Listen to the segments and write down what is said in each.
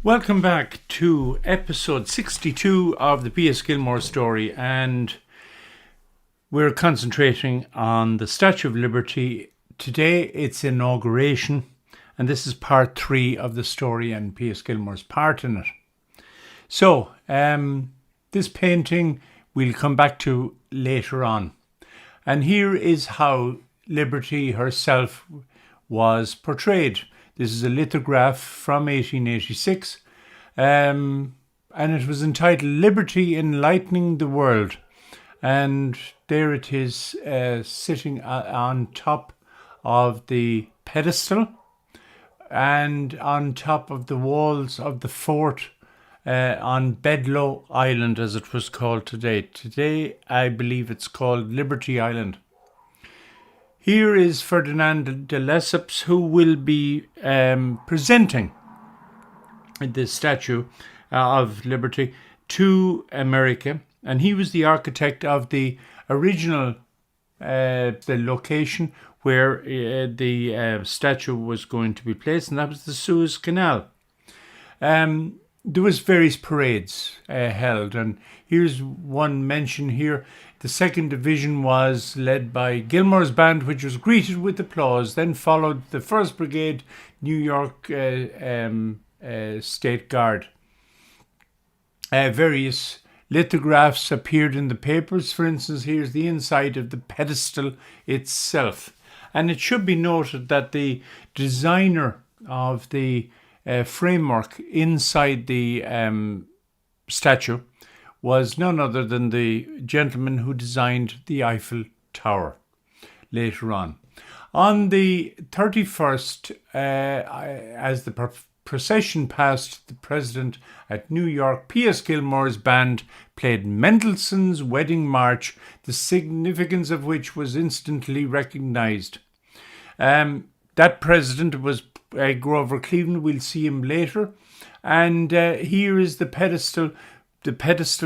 Welcome back to episode 62 of the P.S. Gilmore story, and we're concentrating on the Statue of Liberty. Today it's inauguration, and this is part 3 of the story and P.S. Gilmore's part in it. So, this painting we'll come back to later on. And here is how Liberty herself was portrayed. This is a lithograph from 1886, and it was entitled Liberty Enlightening the World. And there it is, sitting on top of the pedestal and on top of the walls of the fort on Bedloe Island, as it was called today. Today, I believe it's called Liberty Island. Here is Ferdinand de Lesseps, who will be presenting the Statue of Liberty to America. And he was the architect of the original the location where the statue was going to be placed, and that was the Suez Canal. There was various parades held, and here's one mention here. The 2nd Division was led by Gilmore's band, which was greeted with applause. Then followed the 1st Brigade, New York State Guard. Various lithographs appeared in the papers. For instance, here's the inside of the pedestal itself. And it should be noted that the designer of the framework inside the statue was none other than the gentleman who designed the Eiffel Tower later on. On the 31st, as the procession passed the president at New York, P.S. Gilmore's band played Mendelssohn's Wedding March, the significance of which was instantly recognized. That president was Grover Cleveland. We'll see him later. And here is the pedestal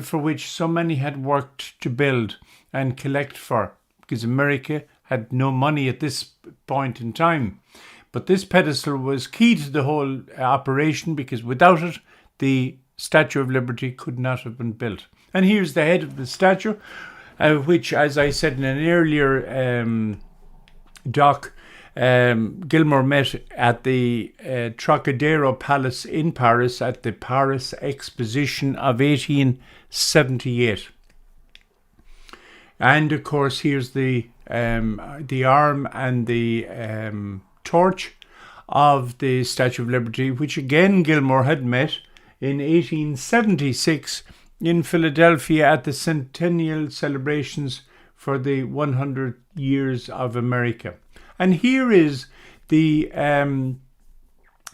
for which so many had worked to build and collect for, because America had no money at this point in time. But this pedestal was key to the whole operation, because without it, the Statue of Liberty could not have been built. And here's the head of the statue, which, as I said in an earlier doc, Gilmore met at the Trocadero Palace in Paris at the Paris Exposition of 1878. And of course, here's the arm and the torch of the Statue of Liberty, which again Gilmore had met in 1876 in Philadelphia at the centennial celebrations for the 100 years of America. And here is the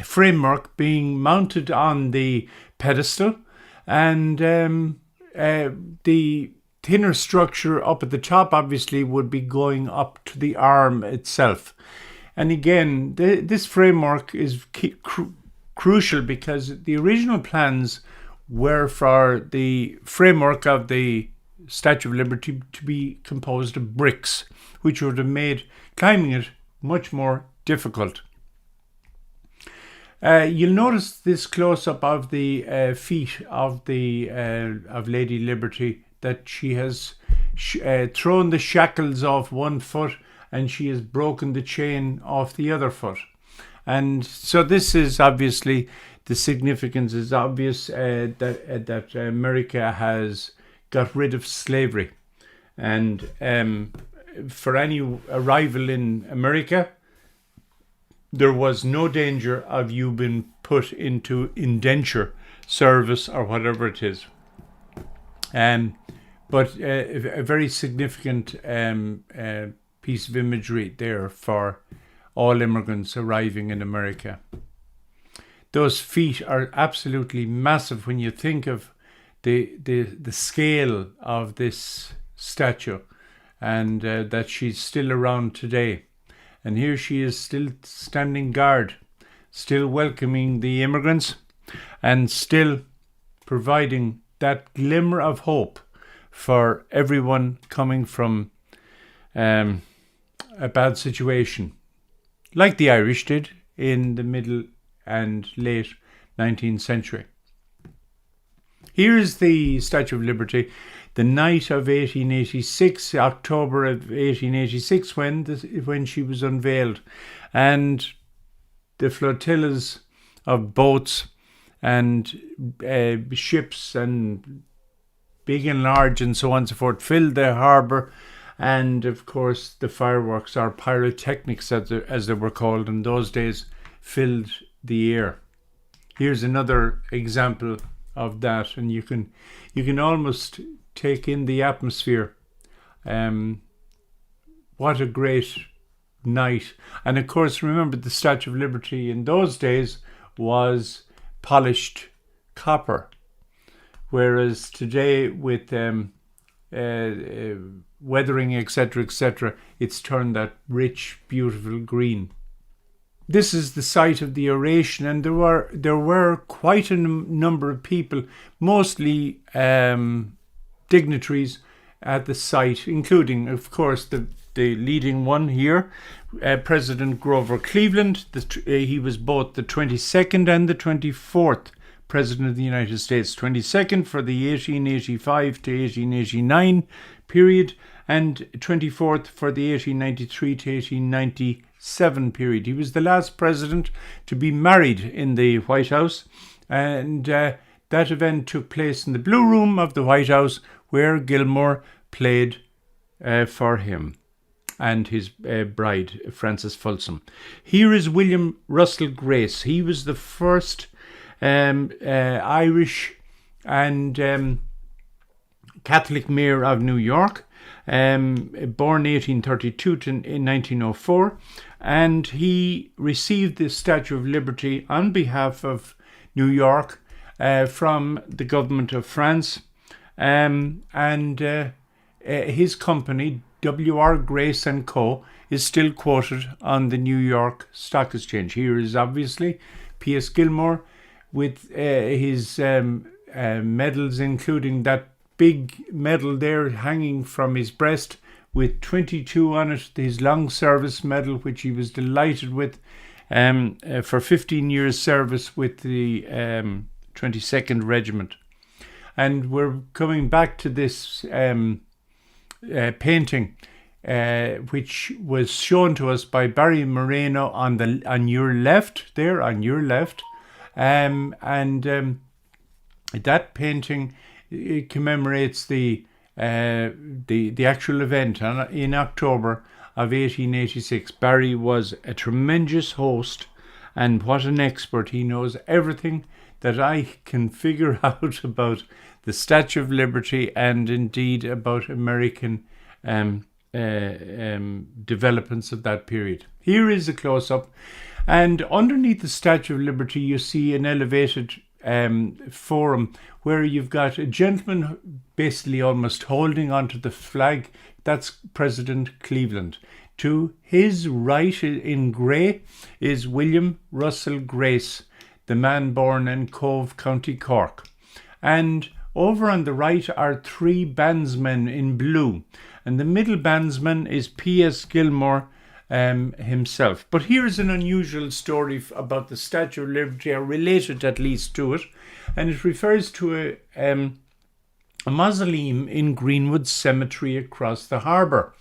framework being mounted on the pedestal, and the thinner structure up at the top obviously would be going up to the arm itself. And again, this framework is crucial, because the original plans were for the framework of the Statue of Liberty to be composed of bricks, which would have made climbing it much more difficult. You'll notice this close-up of the feet of Lady Liberty, that she has thrown the shackles off one foot and she has broken the chain off the other foot. And so this is obviously, the significance is obvious, that America has got rid of slavery. And for any arrival in America, there was no danger of you being put into indenture service or whatever it is. But a very significant piece of imagery there for all immigrants arriving in America. Those feet are absolutely massive when you think of the scale of this statue, and that she's still around today. And here she is, still standing guard, still welcoming the immigrants, and still providing that glimmer of hope for everyone coming from a bad situation, like the Irish did in the middle and late 19th century. Here's the Statue of Liberty, the night of 1886, October of 1886, when she was unveiled. And the flotillas of boats and ships and big and large and so on and so forth filled the harbour. And of course the fireworks, or pyrotechnics as they were called in those days, filled the air. Here's another example of that, and you can almost take in the atmosphere. What a great night. And of course, remember, the Statue of Liberty in those days was polished copper, whereas today with weathering, etc., it's turned that rich, beautiful green. This is the site of the oration, and there were quite a number of people, mostly dignitaries at the site, including, of course, the leading one here, President Grover Cleveland. He was both the 22nd and the 24th President of the United States. 22nd for the 1885 to 1889 period, and 24th for the 1893 to 1897 period. He was the last president to be married in the White House, and that event took place in the Blue Room of the White House, where Gilmore played for him and his bride, Frances Folsom. Here is William Russell Grace. He was the first Irish and Catholic mayor of New York, born 1832 to 1904, and he received the Statue of Liberty on behalf of New York from the government of France, and his company, W.R. Grace and Co., is still quoted on the New York Stock Exchange. Here is obviously P.S. Gilmore with his medals, including that big medal there hanging from his breast with 22 on it, his long service medal, which he was delighted with, for 15 years service with the 22nd Regiment. And we're coming back to this painting, which was shown to us by Barry Moreno on your left, and that painting, it commemorates the actual event in October of 1886. Barry was a tremendous host, and what an expert. He knows everything that I can figure out about the Statue of Liberty, and indeed about American developments of that period. Here is a close-up, and underneath the Statue of Liberty you see an elevated forum where you've got a gentleman basically almost holding onto the flag. That's President Cleveland. To his right in grey is William Russell Grace, the man born in Cove, County Cork. And over on the right are three bandsmen in blue, and the middle bandsman is P.S. Gilmore himself. But here's an unusual story about the Statue of Liberty, or related at least to it, and it refers to a mausoleum in Greenwood Cemetery across the harbour.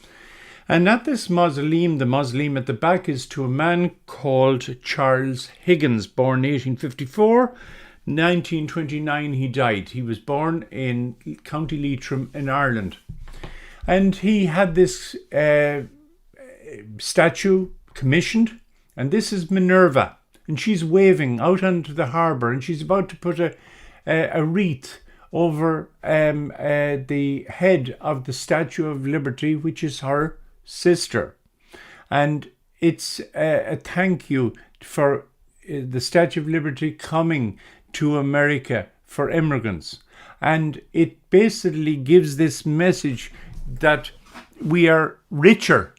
And at this mausoleum, the mausoleum at the back is to a man called Charles Higgins, born 1854. 1929 he died. He was born in County Leitrim in Ireland. And he had this statue commissioned, and this is Minerva, and she's waving out onto the harbour, and she's about to put a wreath over the head of the Statue of Liberty, which is her sister. And it's a thank you for the Statue of Liberty coming to America for immigrants. And it basically gives this message that we are richer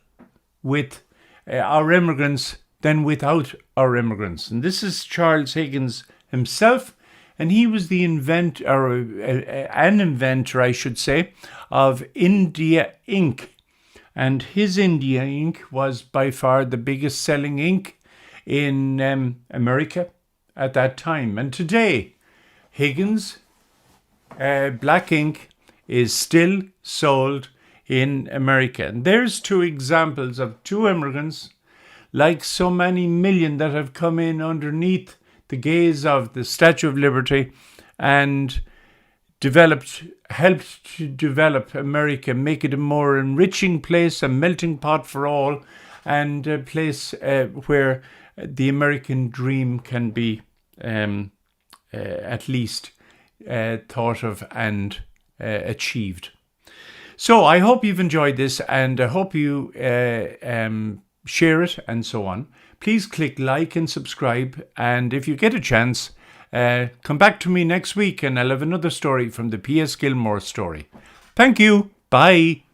with our immigrants than without our immigrants. And this is Charles Higgins himself, and he was the inventor, or an inventor, I should say, of India ink. And his India ink was by far the biggest selling ink in America at that time. And today, Higgins black ink is still sold in America. And there's two examples of two immigrants, like so many million that have come in underneath the gaze of the Statue of Liberty and helped to develop America, make it a more enriching place, a melting pot for all, and a place where the American dream can be at least thought of and achieved. So I hope you've enjoyed this, and I hope you share it and so on. Please click like and subscribe, and if you get a chance, come back to me next week and I'll have another story from the P.S. Gilmore story. Thank you. Bye.